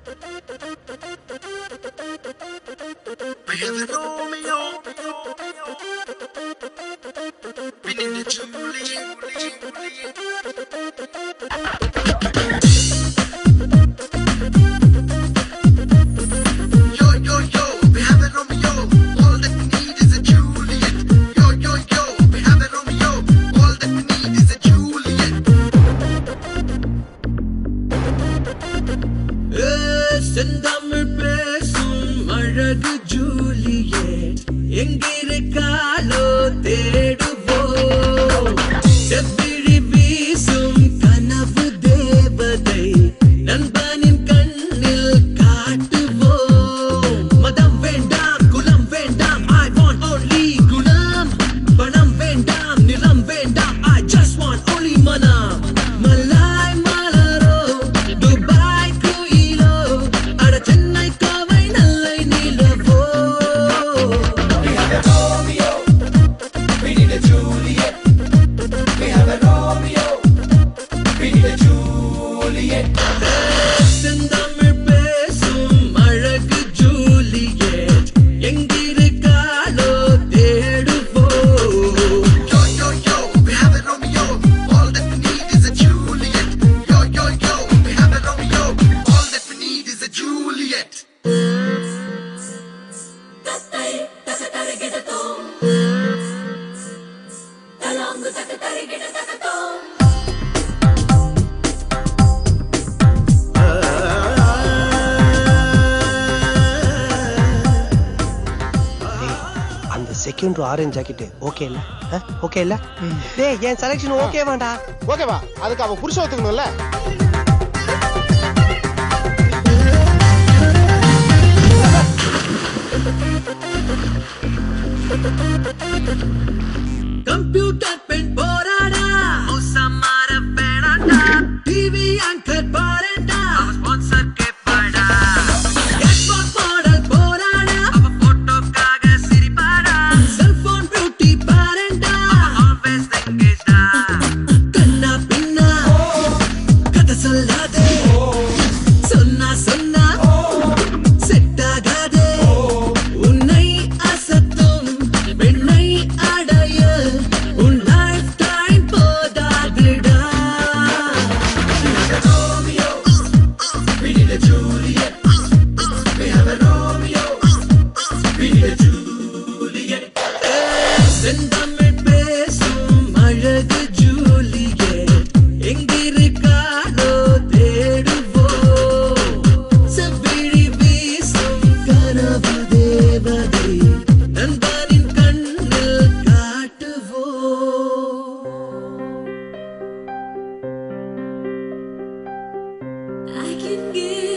We have a Romeo. We need a Juliet. Yo, yo, yo, we have a Romeo. All that we need is a Juliet. Yo, yo, yo, we have a Romeo. All that we need is a Juliet. செந்தமிழ் பேசும் அழகு Juliet எங்கிருக்காளோ தேடுவோம். செவ்விழி வீசும் கனவு தேவதை நண்பனின் கண்ணில் காட்டுவோம். மதம் வேண்டாம் குலம் வேண்டாம், I want only குணம். பணம் வேண்டாம் நிலம் வேண்டாம், I just want only மனம். மலாய் மலரோ துபாய் குயிலோ அட சென்னை கோவை நல்லை நிலவோ. We have a Romeo. We need a Juliet. We have a Romeo. We need a Juliet. செந்தமிழ் பேசும் அழகு ஜூலியட் எங்கிருக்காளோ தேடுவோம். Yo, yo, yo, we have a Romeo. All that we need is a Juliet. Yo, yo, yo, we have a Romeo. All that we need is a Juliet. அந்த second orange jacket okay இல்ல? Okay இல்ல? டேய் என் selection okay வேண்டா. ஓகேவா? அதுக்கு அவ புருஷ ஒத்துக்கணும்ல. Computer பெண் போராடா மோசமார வேணாண்டா. டிவி ஆங்கர் பாரேண்டா ஸ்பான்சர் கேப்பாடா. கேட்வாக் மாடல் போராடா அவ போட்டோக்காக சிரிப்பாடா. செல்போன் பியூட்டி பாரேண்டா ஆல்வேஸ் எங்கேஜ்டா. கண்ணா பின்னா கதை சொல்லாதே, சொன்னா சொன்னா செட் ஆகாதே. உன்னை அசத்தும் பெண்ணை அடைய உன் லைஃப் டைம் போதாதுடா. Romeo. We need a Juliet. We have a Romeo. We need a Juliet. செந்தமிழ் பேசும் அழகு ஜூலியட் எங்கிருக்காளோ தேடுவோம். செவ்விழி வீசும் கனவு தேவதை நண்பனின் கண்ணில் காட்டுவோம். I can give